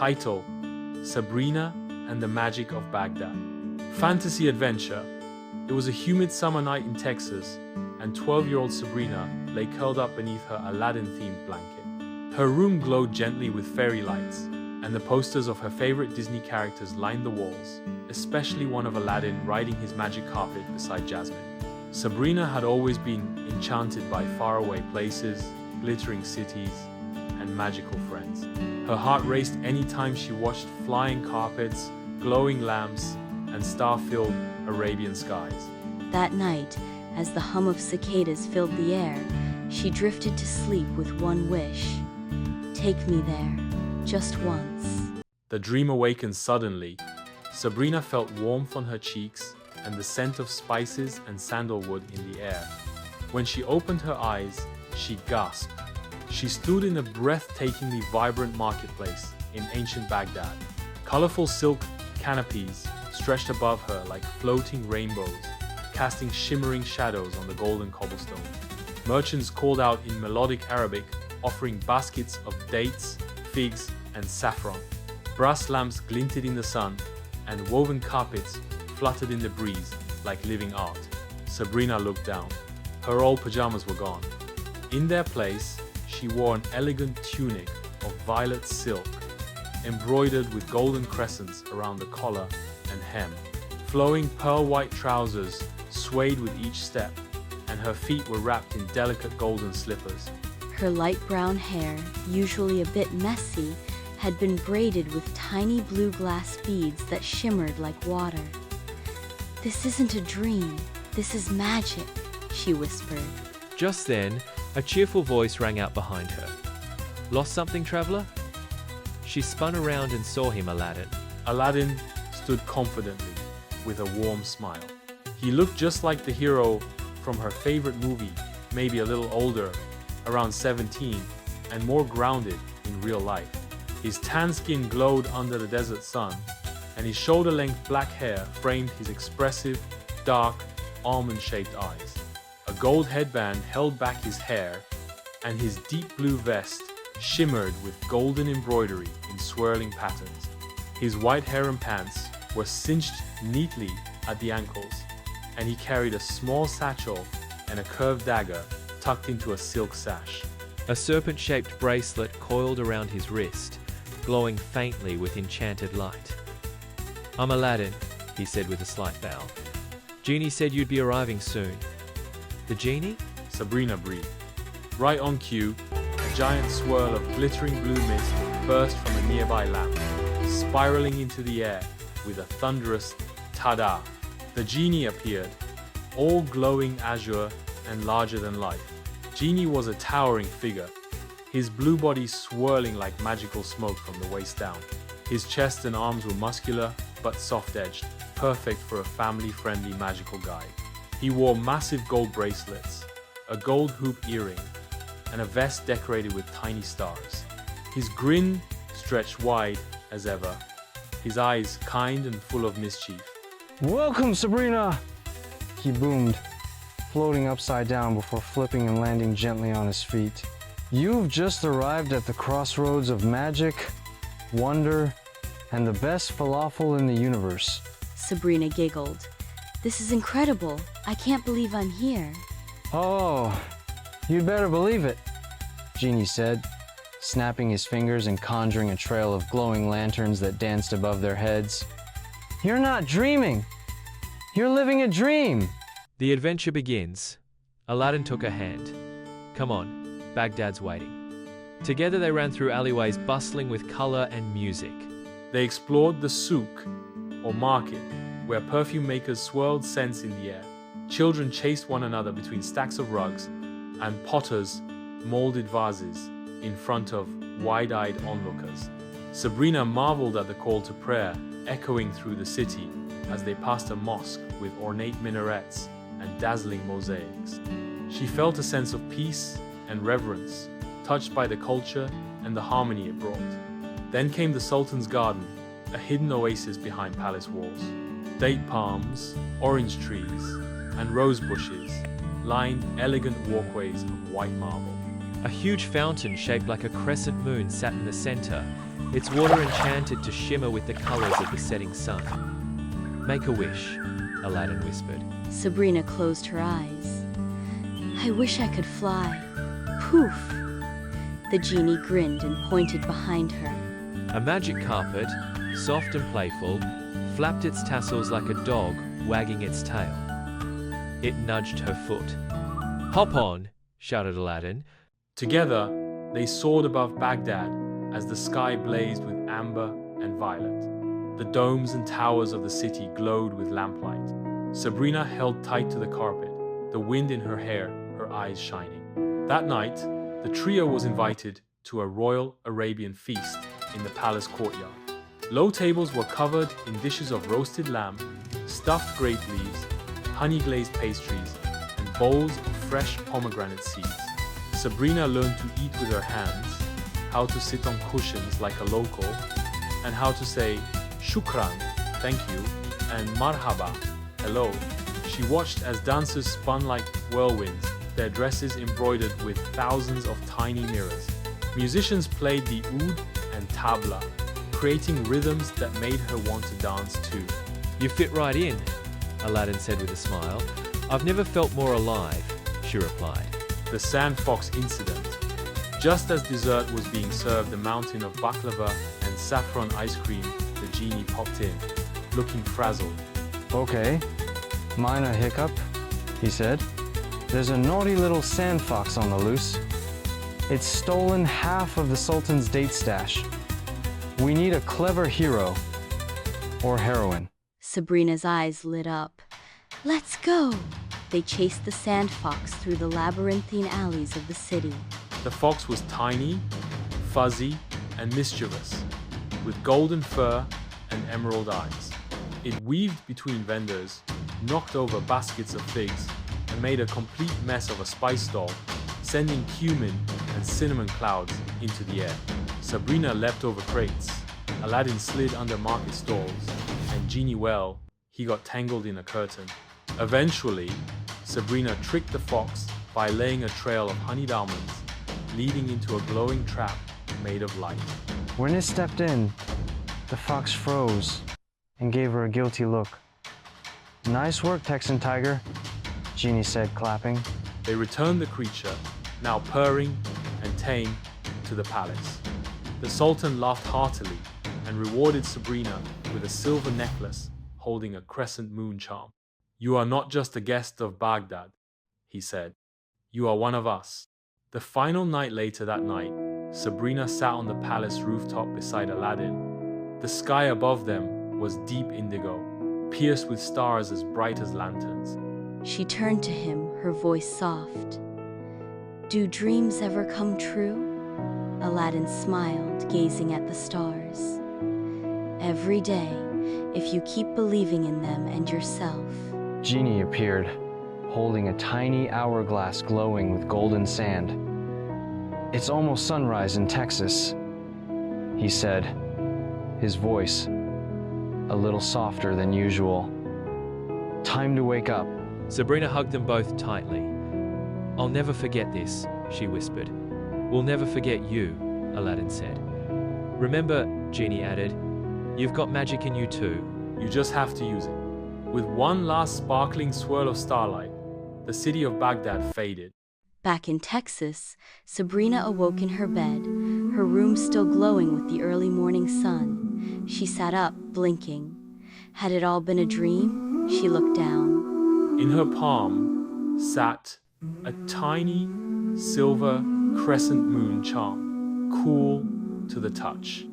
Title: Sabrina and the Magic of Baghdad. Fantasy adventure. It was a humid summer night in Texas, and 12-year-old Sabrina lay curled up beneath her Aladdin-themed blanket. Her room glowed gently with fairy lights, and the posters of her favorite Disney characters lined the walls, especially one of Aladdin riding his magic carpet beside Jasmine. Sabrina had always been enchanted by faraway places, glittering cities, and magical friends. Her heart raced any time she watched flying carpets, glowing lamps, and star-filled Arabian skies. That night, as the hum of cicadas filled the air, she drifted to sleep with one wish. Take me there, just once. The dream awakened suddenly. Sabrina felt warmth on her cheeks and the scent of spices and sandalwood in the air. When she opened her eyes, she gasped. She stood in a breathtakingly vibrant marketplace in ancient Baghdad. Colorful silk canopies stretched above her like floating rainbows, casting shimmering shadows on the golden cobblestone. Merchants called out in melodic Arabic, offering baskets of dates, figs, and saffron. Brass lamps glinted in the sun, and woven carpets fluttered in the breeze like living art. Sabrina looked down. Her old pajamas were gone. In their place, she wore an elegant tunic of violet silk, embroidered with golden crescents around the collar and hem. Flowing pearl-white trousers swayed with each step, and her feet were wrapped in delicate golden slippers. Her light brown hair, usually a bit messy, had been braided with tiny blue glass beads that shimmered like water. "This isn't a dream, this is magic," she whispered. Just then, a cheerful voice rang out behind her. "Lost something, traveler?" She spun around and saw him, Aladdin. Aladdin stood confidently, with a warm smile. He looked just like the hero from her favorite movie, maybe a little older, around 17, and more grounded in real life. His tan skin glowed under the desert sun, and his shoulder-length black hair framed his expressive, dark, almond-shaped eyes. A gold headband held back his hair, and his deep blue vest shimmered with golden embroidery in swirling patterns. His white hair and pants were cinched neatly at the ankles, and he carried a small satchel and a curved dagger tucked into a silk sash. A serpent-shaped bracelet coiled around his wrist, glowing faintly with enchanted light. "I'm Aladdin," he said with a slight bow. "Genie said you'd be arriving soon." "The genie?" Sabrina breathed. Right on cue, a giant swirl of glittering blue mist burst from a nearby lamp, spiraling into the air with a thunderous "ta-da!" The genie appeared, all glowing azure and larger than life. Genie was a towering figure, his blue body swirling like magical smoke from the waist down. His chest and arms were muscular but soft-edged, perfect for a family-friendly magical guide. He wore massive gold bracelets, a gold hoop earring, and a vest decorated with tiny stars. His grin stretched wide as ever, his eyes kind and full of mischief. "Welcome, Sabrina!" he boomed, floating upside down before flipping and landing gently on his feet. "You've just arrived at the crossroads of magic, wonder, and the best falafel in the universe." Sabrina giggled. "This is incredible. I can't believe I'm here." "Oh, you'd better believe it," Genie said, snapping his fingers and conjuring a trail of glowing lanterns that danced above their heads. "You're not dreaming. You're living a dream." The adventure begins. Aladdin took her hand. "Come on, Baghdad's waiting." Together they ran through alleyways bustling with color and music. They explored the souk, or market, where perfume makers swirled scents in the air. Children chased one another between stacks of rugs, and potters molded vases in front of wide-eyed onlookers. Sabrina marveled at the call to prayer echoing through the city as they passed a mosque with ornate minarets and dazzling mosaics. She felt a sense of peace and reverence, touched by the culture and the harmony it brought. Then came the Sultan's garden, a hidden oasis behind palace walls. Date palms, orange trees, and rose bushes lined elegant walkways of white marble. A huge fountain shaped like a crescent moon sat in the center, its water enchanted to shimmer with the colors of the setting sun. "Make a wish," Aladdin whispered. Sabrina closed her eyes. I wish I could fly. Poof! The genie grinned and pointed behind her. A magic carpet, soft and playful, flapped its tassels like a dog wagging its tail. It nudged her foot. "Hop on!" shouted Aladdin. Together, they soared above Baghdad as the sky blazed with amber and violet. The domes and towers of the city glowed with lamplight. Sabrina held tight to the carpet, the wind in her hair, her eyes shining. That night, the trio was invited to a royal Arabian feast in the palace courtyard. Low tables were covered in dishes of roasted lamb, stuffed grape leaves, honey-glazed pastries, and bowls of fresh pomegranate seeds. Sabrina learned to eat with her hands, how to sit on cushions like a local, and how to say shukran, thank you, and marhaba, hello. She watched as dancers spun like whirlwinds, their dresses embroidered with thousands of tiny mirrors. Musicians played the oud and tabla, creating rhythms that made her want to dance too. "You fit right in," Aladdin said with a smile. "I've never felt more alive," she replied. The sand fox incident. Just as dessert was being served, a mountain of baklava and saffron ice cream, the genie popped in, looking frazzled. Okay, minor hiccup, he said. There's a naughty little sand fox on the loose. It's stolen half of the Sultan's date stash. We need a clever hero or heroine. Sabrina's eyes lit up. Let's go! They chased the sand fox through the labyrinthine alleys of the city. The fox was tiny, fuzzy, and mischievous, with golden fur and emerald eyes. It weaved between vendors, knocked over baskets of figs, and made a complete mess of a spice stall, sending cumin and cinnamon clouds into the air. Sabrina leapt over crates, Aladdin slid under market stalls, and Genie, well, he got tangled in a curtain. Eventually, Sabrina tricked the fox by laying a trail of honeyed almonds, leading into a glowing trap made of light. When it stepped in, the fox froze and gave her a guilty look. Nice work, Texan Tiger, Genie said, clapping. They returned the creature, now purring and tame, to the palace. The Sultan laughed heartily and rewarded Sabrina with a silver necklace holding a crescent moon charm. "You are not just a guest of Baghdad," he said. "You are one of us." The final night later that night, Sabrina sat on the palace rooftop beside Aladdin. The sky above them was deep indigo, pierced with stars as bright as lanterns. She turned to him, her voice soft. Do dreams ever come true? Aladdin smiled, gazing at the stars. Every day, if you keep believing in them and yourself. Genie appeared, holding a tiny hourglass glowing with golden sand. It's almost sunrise in Texas, he said, his voice a little softer than usual. Time to wake up. Sabrina hugged them both tightly. "I'll never forget this," she whispered. "We'll never forget you," Aladdin said. "Remember," Genie added, "you've got magic in you too." You just have to use it. With one last sparkling swirl of starlight, the city of Baghdad faded. Back in Texas, Sabrina awoke in her bed, her room still glowing with the early morning sun. She sat up, blinking. Had it all been a dream? She looked down. In her palm sat a tiny silver crescent moon charm, cool to the touch.